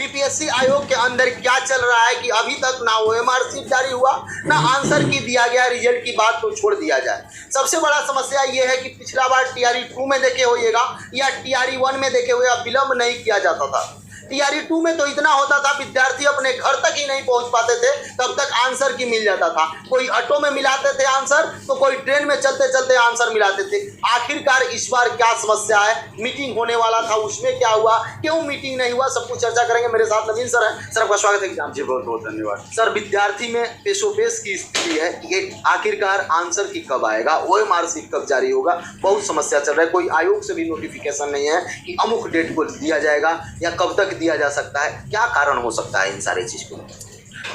BPSC आयोग के अंदर क्या चल रहा है कि अभी तक ना ओएमआर शीट जारी हुआ, ना आंसर की दिया गया रिजल्ट की बात तो छोड़ दिया जाए। सबसे बड़ा समस्या ये है कि पिछला बार टीआरई 2 में देखे होइएगा या टीआरई 1 में देखे हुए विलम्ब नहीं किया जाता था। टीआरई 2 में तो इतना होता था विद्यार्थी अपने घर तक ही नहीं पहुंच पाते थे, तब तक आंसर की मिल जाता था। कोई ऑटो में मिलाते थे आंसर, तो कोई ट्रेन में चलते चलते आंसर मिलाते थे। आखिरकार इस बार क्या समस्या है, मीटिंग होने वाला था उसमें क्या हुआ, क्यों मीटिंग नहीं हुआ, सब कुछ चर्चा करेंगे। मेरे साथ नवीन सर है। सर आपका स्वागत है एग्जाम। जी बहुत बहुत धन्यवाद। सर विद्यार्थी में पेशोपेश की स्थिति है कि आखिरकार आंसर की कब आएगा, ओएमआर शीट कब जारी होगा, बहुत समस्या चल रहा है। कोई आयोग से भी नोटिफिकेशन नहीं है कि अमुक डेट को दिया जाएगा या कब तक दिया जा सकता है। क्या कारण हो सकता है इन सारी चीज़ को?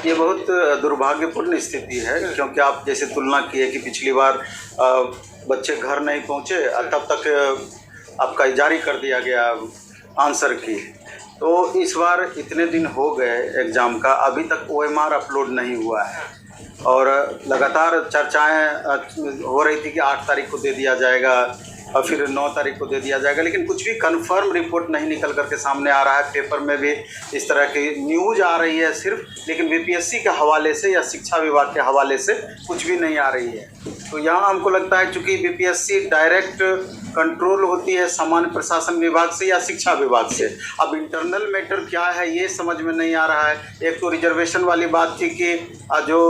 ये बहुत दुर्भाग्यपूर्ण स्थिति है, क्योंकि आप जैसे तुलना किए कि पिछली बार बच्चे घर नहीं पहुँचे, तब तक आपका जारी कर दिया गया आंसर की। तो इस बार इतने दिन हो गए एग्ज़ाम का, अभी तक ओएमआर अपलोड नहीं हुआ है और लगातार चर्चाएं हो रही थी कि 8 तारीख को दे दिया जाएगा और फिर 9 तारीख को दे दिया जाएगा, लेकिन कुछ भी कंफर्म रिपोर्ट नहीं निकल करके सामने आ रहा है। पेपर में भी इस तरह की न्यूज़ आ रही है सिर्फ, लेकिन बीपीएससी के हवाले से या शिक्षा विभाग के हवाले से कुछ भी नहीं आ रही है। तो यहाँ हमको लगता है चूँकि बीपीएससी डायरेक्ट कंट्रोल होती है सामान्य प्रशासन विभाग से या शिक्षा विभाग से, अब इंटरनल मैटर क्या है ये समझ में नहीं आ रहा है। एक तो रिजर्वेशन वाली बात थी कि जो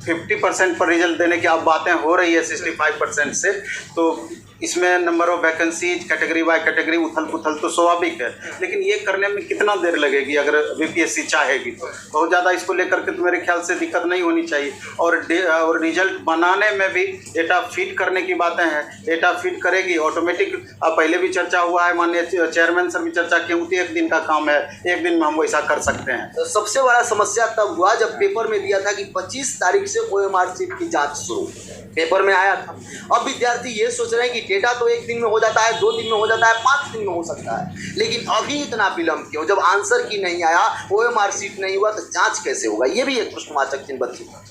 50% पर रिजल्ट देने की अब बातें हो रही है 65% से, तो इसमें number of vacancies category by category उथल पुथल तो स्वाभाविक है, लेकिन ये करने में कितना देर लगेगी अगर बीपीएससी चाहेगी तो। बहुत ज़्यादा इसको लेकर के तो मेरे ख्याल से दिक्कत नहीं होनी चाहिए। और रिजल्ट बनाने में भी डेटा फीड करने की बातें हैं, डेटा फीड करेगी ऑटोमेटिक। पहले भी चर्चा हुआ है, माननीय चेयरमैन सर भी चर्चा की होती है, 1 दिन का काम है, 1 दिन में हम वैसा कर सकते हैं। तो सबसे बड़ा समस्या तब हुआ जब पेपर में दिया था कि 25 तारीख से ओएमआर शीट की जाँच शुरू, पेपर में आया था। अब विद्यार्थी ये सोच रहे हैं कि डेटा तो 1 दिन में हो जाता है, 2 दिन में हो जाता है, 5 दिन में हो सकता है, लेकिन अभी इतना विलम्ब क्यों? जब आंसर की नहीं आया, ओएमआर शीट नहीं हुआ, तो जांच कैसे होगा? ये भी एक प्रश्नवाचक चिन्ह बच्चे का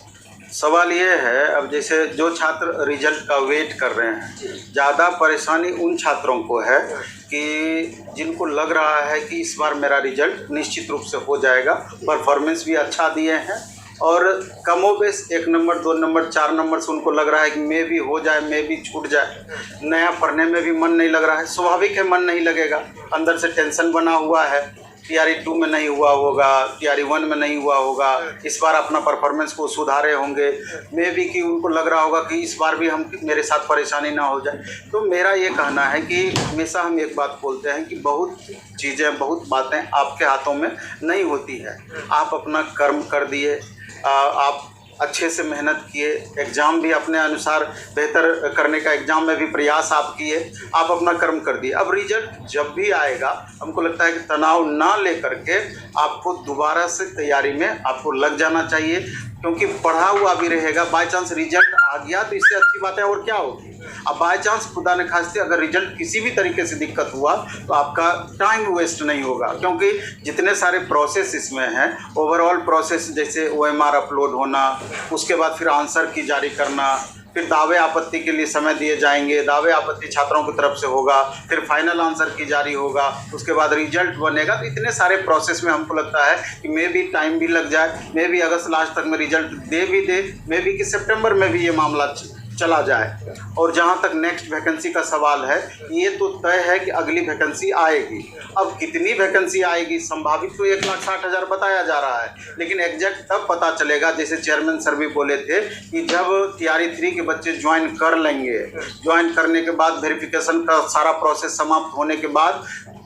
सवाल ये है। अब जैसे जो छात्र रिजल्ट का वेट कर रहे हैं, ज़्यादा परेशानी उन छात्रों को है कि जिनको लग रहा है कि इस बार मेरा रिजल्ट निश्चित रूप से हो जाएगा, परफॉर्मेंस भी अच्छा दिए हैं और कमोबेश 1 नंबर 2 नंबर 4 नंबर से उनको लग रहा है कि मे भी हो जाए, मे भी छूट जाए। नया पढ़ने में भी मन नहीं लग रहा है, स्वाभाविक है मन नहीं लगेगा, अंदर से टेंशन बना हुआ है। टीआरई 2 में नहीं हुआ होगा, टीआरई 1 में नहीं हुआ होगा, इस बार अपना परफॉर्मेंस को सुधारे होंगे, मे भी कि उनको लग रहा होगा कि इस बार भी मेरे साथ परेशानी ना हो जाए। तो मेरा ये कहना है कि हमेशा हम एक बात बोलते हैं कि बहुत चीज़ें, बहुत बातें आपके हाथों में नहीं होती है। आप अपना कर्म कर दिए, आप अच्छे से मेहनत किए, एग्ज़ाम भी अपने अनुसार बेहतर करने का एग्ज़ाम में भी प्रयास आप किए, आप अपना कर्म कर दिए। अब रिजल्ट जब भी आएगा, हमको लगता है कि तनाव ना लेकर के आपको दोबारा से तैयारी में आपको लग जाना चाहिए, क्योंकि पढ़ा हुआ भी रहेगा। बाय चांस रिजल्ट आ गया तो इससे अच्छी बात है और क्या होगी। अब बाय चांस खुदा न खास्ते अगर रिजल्ट किसी भी तरीके से दिक्कत हुआ तो आपका टाइम वेस्ट नहीं होगा, क्योंकि जितने सारे प्रोसेस इसमें हैं, ओवरऑल प्रोसेस जैसे ओएमआर अपलोड होना, उसके बाद फिर आंसर की जारी करना, फिर दावे आपत्ति के लिए समय दिए जाएंगे, दावे आपत्ति छात्रों की तरफ से होगा, फिर फाइनल आंसर की जारी होगा, उसके बाद रिजल्ट बनेगा। तो इतने सारे प्रोसेस में हमको लगता है कि मे भी टाइम भी लग जाए, मे भी अगस्त लास्ट तक में रिजल्ट दे, मे भी कि सितंबर में भी ये मामला चला जाए। और जहाँ तक नेक्स्ट वैकेंसी का सवाल है, ये तो तय है कि अगली वैकेंसी आएगी। अब कितनी वैकेंसी आएगी, संभावित तो 1,60,000 बताया जा रहा है, लेकिन एग्जैक्ट तब पता चलेगा, जैसे चेयरमैन सर भी बोले थे कि जब टीआरई 3 के बच्चे ज्वाइन कर लेंगे, ज्वाइन करने के बाद वेरिफिकेशन का सारा प्रोसेस समाप्त होने के बाद,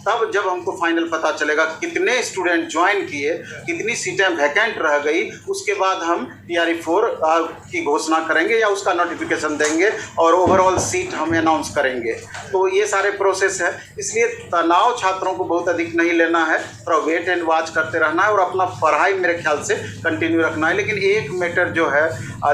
तब जब हमको फाइनल पता चलेगा कितने स्टूडेंट ज्वाइन किए, कितनी सीटें वैकेंट रह गई, उसके बाद हम टीआरई 4 की घोषणा करेंगे या उसका नोटिफिकेशन देंगे और ओवरऑल सीट हम अनाउंस करेंगे। तो ये सारे प्रोसेस है, इसलिए तनाव छात्रों को बहुत अधिक नहीं लेना है, थोड़ा वेट एंड वॉच करते रहना है और अपना पढ़ाई मेरे ख्याल से कंटिन्यू रखना है। लेकिन एक मैटर जो है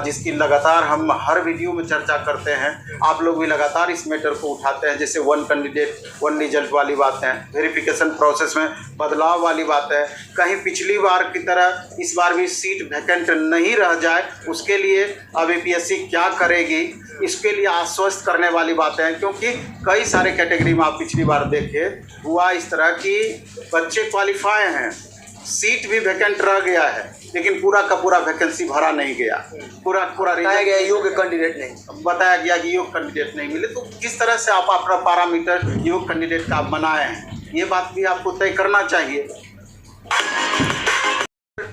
जिसकी लगातार हम हर वीडियो में चर्चा करते हैं, आप लोग भी लगातार इस मैटर को उठाते हैं, जैसे 1 कैंडिडेट 1 रिजल्ट वाली बात है। वेरिफिकेशन प्रोसेस में बदलाव वाली बात है। कहीं पिछली बार की तरह इस बार भी सीट वैकेंट नहीं रह जाए, उसके लिए अब APSC क्या करेगी, इसके लिए आश्वस्त करने वाली बातें हैं। क्योंकि कई सारे कैटेगरी में आप पिछली बार देखे हुआ इस तरह की बच्चे क्वालिफाई हैं, सीट भी वैकेंट रह गया है, लेकिन पूरा का पूरा वैकेंसी भरा नहीं गया, पूरा बताया गया योग्य कैंडिडेट नहीं, बताया गया कि योग्य कैंडिडेट नहीं मिले। तो किस तरह से आप अपना पैरामीटर योग्य कैंडिडेट का आप बनाए हैं, ये बात भी आपको तय करना चाहिए।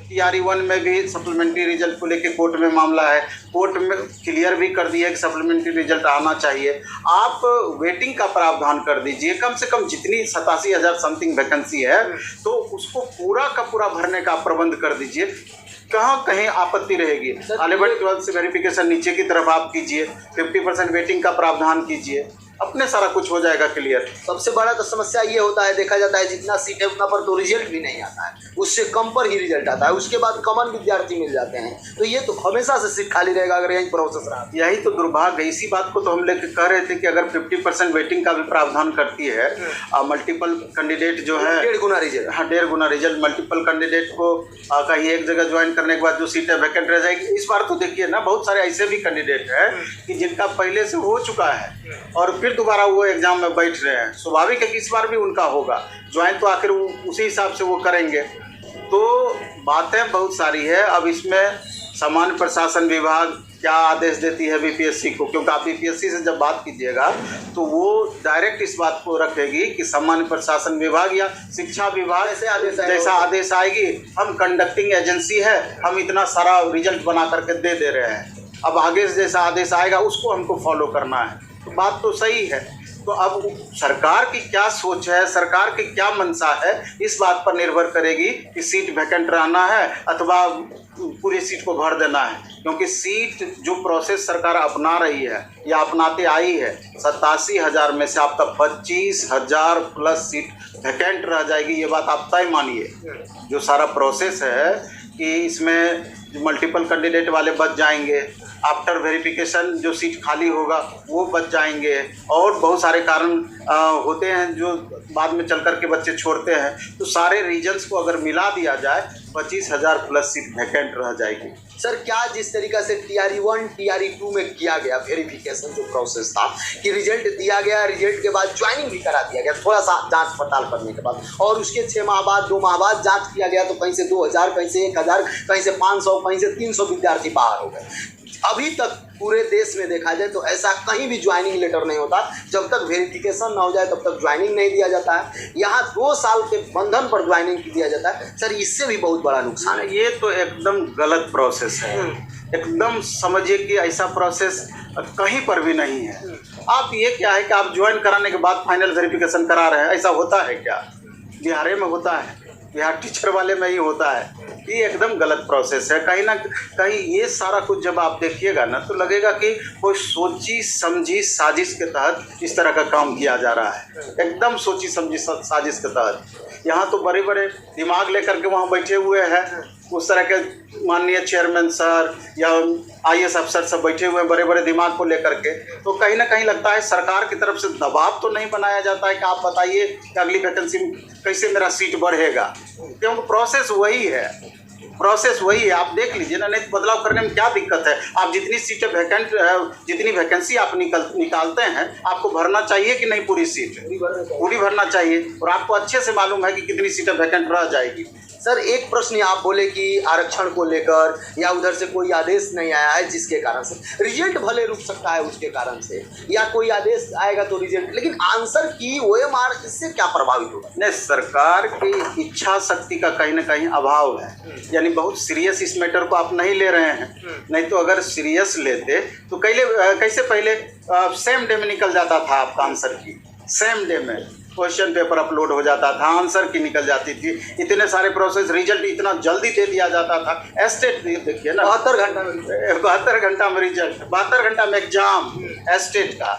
TRE-1 में भी सप्लीमेंट्री रिजल्ट को लेकर कोर्ट में मामला है, कोर्ट में क्लियर भी कर दिया कि सप्लीमेंट्री रिजल्ट आना चाहिए। आप वेटिंग का प्रावधान कर दीजिए, कम से कम जितनी 87,000 समथिंग वैकेंसी है तो उसको पूरा का पूरा भरने का प्रबंध कर दीजिए। कहाँ कहीं आपत्ति रहेगी। 11-12 से वेरिफिकेशन नीचे की तरफ आप कीजिए, 50% वेटिंग का प्रावधान कीजिए, अपने सारा कुछ हो जाएगा क्लियर। सबसे बड़ा तो समस्या ये होता है, देखा जाता है जितना सीट है उतना पर तो रिजल्ट भी नहीं आता है, उससे कम पर ही रिजल्ट आता है, उसके बाद कॉमन विद्यार्थी मिल जाते हैं, तो ये तो हमेशा से सीट खाली रहेगा अगर यही प्रोसेस रहा। यही तो दुर्भाग्य है। इसी बात को तो हम लेकर कह रहे थे कि अगर 50% वेटिंग का भी प्रावधान करती है, मल्टीपल कैंडिडेट जो है 1.5 गुना रिजल्ट, हाँ 1.5 गुना रिजल्ट, मल्टीपल कैंडिडेट को कहीं एक जगह ज्वाइन करने के बाद जो सीटें वैकेंट रह जाएगी। इस बार तो देखिए ना, बहुत सारे ऐसे भी कैंडिडेट हैं कि जिनका पहले से हो चुका है और फिर दोबारा वो एग्जाम में बैठ रहे हैं। स्वाभाविक है कि इस बार भी उनका होगा ज्वाइन, तो आखिर उसी हिसाब से वो करेंगे। तो बातें बहुत सारी है। अब इसमें सामान्य प्रशासन विभाग क्या आदेश देती है BPSC को, क्योंकि आप BPSC से जब बात कीजिएगा तो वो डायरेक्ट इस बात को रखेगी कि सामान्य प्रशासन विभाग या शिक्षा विभाग जैसा आदेश आएगी, हम कंडक्टिंग एजेंसी है, हम इतना सारा रिजल्ट बना करके दे रहे हैं, अब आगे से जैसा आदेश आएगा उसको हमको फॉलो करना है। तो बात तो सही है। तो अब सरकार की क्या सोच है, सरकार की क्या मंशा है, इस बात पर निर्भर करेगी कि सीट वैकेंट रहना है अथवा पूरी सीट को भर देना है। क्योंकि सीट जो प्रोसेस सरकार अपना रही है या अपनाते आई है, 87,000 में से आपका 25,000 प्लस सीट वैकेंट रह जाएगी, ये बात आप तय मानिए। जो सारा प्रोसेस है कि इसमें मल्टीपल कैंडिडेट वाले बच जाएंगे, आफ्टर वेरिफिकेशन जो सीट खाली होगा वो बच जाएंगे, और बहुत सारे कारण होते हैं जो बाद में चल कर के बच्चे छोड़ते हैं। तो सारे रीजन्स को अगर मिला दिया जाए 25,000 प्लस सीट वैकेंट रह जाएगी। सर क्या जिस तरीक़ा से TRE-1 TRE-2 में किया गया वेरिफिकेशन जो प्रोसेस था कि रिजल्ट दिया गया, रिजल्ट के बाद ज्वाइनिंग भी करा दिया गया थोड़ा सा जांच पड़ताल करने के बाद, और उसके 6 माह बाद 2 माह बाद जांच किया गया तो कहीं से 2,000, कहीं से 1,000, कहीं से 500, कहीं से 300 विद्यार्थी बाहर हो गए। अभी तक पूरे देश में देखा जाए तो ऐसा कहीं भी ज्वाइनिंग लेटर नहीं होता, जब तक वेरिफिकेशन ना हो जाए तब तक ज्वाइनिंग नहीं दिया जाता है। यहाँ 2 साल के बंधन पर ज्वाइनिंग दिया जाता है। सर इससे भी बहुत बड़ा नुकसान है। ये तो एकदम गलत प्रोसेस है, एकदम समझिए कि ऐसा प्रोसेस कहीं पर भी नहीं है। आप ये क्या है कि आप ज्वाइन कराने के बाद फाइनल वेरिफिकेशन करा रहे हैं, ऐसा होता है क्या? बिहार में होता है, बिहार टीचर वाले में ही होता है। ये एकदम गलत प्रोसेस है। कहीं ना कहीं ये सारा कुछ जब आप देखिएगा ना तो लगेगा कि कोई सोची समझी साजिश के तहत इस तरह का काम किया जा रहा है, एकदम सोची समझी साजिश के तहत। यहाँ तो बड़े बड़े दिमाग लेकर के वहाँ बैठे हुए हैं, उस तरह के माननीय चेयरमैन सर या IAS अफसर सब बैठे हुए हैं बड़े बड़े दिमाग को लेकर के। तो कहीं ना कहीं लगता है सरकार की तरफ से दबाव तो नहीं बनाया जाता है कि आप बताइए कि अगली वैकेंसी में कैसे मेरा सीट बढ़ेगा, क्योंकि प्रोसेस वही है, प्रोसेस वही है। आप देख लीजिए ना, नहीं तो बदलाव करने में क्या दिक्कत है। आप जितनी सीटें वैकेंट, जितनी वैकेंसी आप निकालते हैं, आपको भरना चाहिए कि नहीं? पूरी सीट पूरी भरना चाहिए, और आपको अच्छे से मालूम है कि कितनी सीटें वैकेंट रह जाएगी। सर एक प्रश्न आप बोले कि आरक्षण को लेकर या उधर से कोई आदेश नहीं आया है जिसके कारण से रिजल्ट भले रुक सकता है, उसके कारण से, या कोई आदेश आएगा तो रिजल्ट, लेकिन आंसर की OMR इससे क्या प्रभावित होगा? नहीं, सरकार की इच्छा शक्ति का कहीं ना कहीं अभाव है, यानी बहुत सीरियस इस मैटर को आप नहीं ले रहे हैं। नहीं तो अगर सीरियस लेते तो कैसे पहले सेम डे में निकल जाता था आपका आंसर की, सेम डे में क्वेश्चन पेपर अपलोड हो जाता था, आंसर की निकल जाती थी, इतने सारे प्रोसेस, रिजल्ट इतना जल्दी दे दिया जाता था। एस्टेट देखिए ना, 72 घंटा में रिजल्ट, 72 घंटा में एग्जाम एस्टेट का।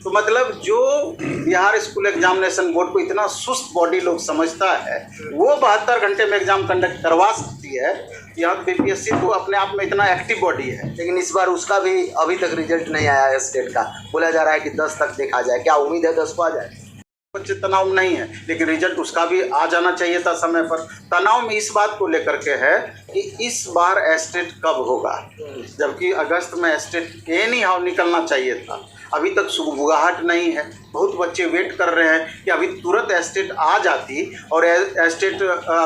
तो मतलब जो बिहार स्कूल एग्जामिनेशन बोर्ड को इतना सुस्त बॉडी लोग समझता है, वो 72 घंटे में एग्जाम कंडक्ट करवा सकती है। यहाँ BPSC तो अपने आप में इतना एक्टिव बॉडी है, लेकिन इस बार उसका भी अभी तक रिजल्ट नहीं आया है स्टेट का। बोला जा रहा है कि 10 तक देखा जाए, क्या उम्मीद है 10 को आ जाए? बच्चे तनाव नहीं है, लेकिन रिजल्ट उसका भी आ जाना चाहिए था समय पर। तनाव में इस बात को लेकर के है कि इस बार एस्टेट कब होगा, जबकि अगस्त में एस्टेट एनी हाउ निकलना चाहिए था। अभी तक सुगबुगाहट नहीं है, बहुत बच्चे वेट कर रहे हैं कि अभी तुरंत एस्टेट आ जाती और एस्टेट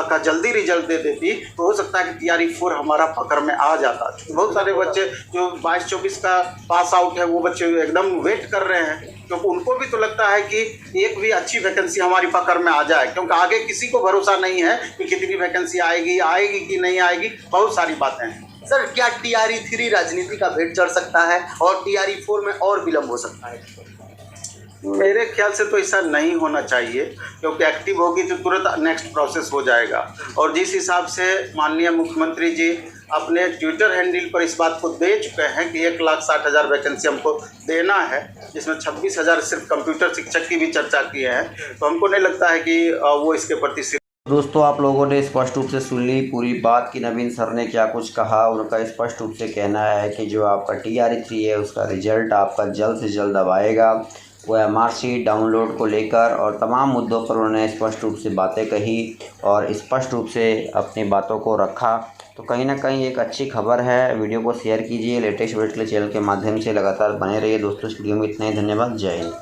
का जल्दी रिजल्ट दे देती तो हो सकता है कि तैयारी 4 हमारा पकड़ में आ जाता। बहुत सारे बच्चे जो 22-24 का पास आउट है वो बच्चे एकदम वेट कर रहे हैं, क्योंकि उनको भी तो लगता है कि एक भी अच्छी वैकेंसी हमारी पकड़ में आ जाए, क्योंकि आगे किसी को भरोसा नहीं है कि कितनी वैकेंसी आएगी कि नहीं आएगी। बहुत सारी बातें हैं। सर, क्या TRE 3 राजनीति का भेंट चढ़ सकता है और TRE 4 में और विलम्ब हो सकता है? मेरे ख्याल से तो ऐसा नहीं होना चाहिए, क्योंकि एक्टिव होगी तो तुरंत नेक्स्ट प्रोसेस हो जाएगा। और जिस हिसाब से माननीय मुख्यमंत्री जी अपने ट्विटर हैंडल पर इस बात को दे चुके हैं कि 1,60,000 वैकेंसी हमको देना है, जिसमें 26,000 सिर्फ कंप्यूटर शिक्षक की भी चर्चा की है, तो हमको नहीं लगता है कि वो इसके प्रति। दोस्तों, आप लोगों ने स्पष्ट रूप से सुन ली पूरी बात कि नवीन सर ने क्या कुछ कहा। उनका स्पष्ट रूप से कहना है कि जो आपका TRE 3 है उसका रिजल्ट आपका जल्द से जल्द अब आएगा। वो MRC डाउनलोड को लेकर और तमाम मुद्दों पर उन्होंने स्पष्ट रूप से बातें कही और स्पष्ट रूप से अपनी बातों को रखा। तो कहीं ना कहीं एक अच्छी खबर है। वीडियो को शेयर कीजिए। लेटेस्ट अपडेट के लिए चैनल के माध्यम से लगातार बने रहिए। दोस्तों, इस वीडियो में इतना ही। धन्यवाद। जय हिंद।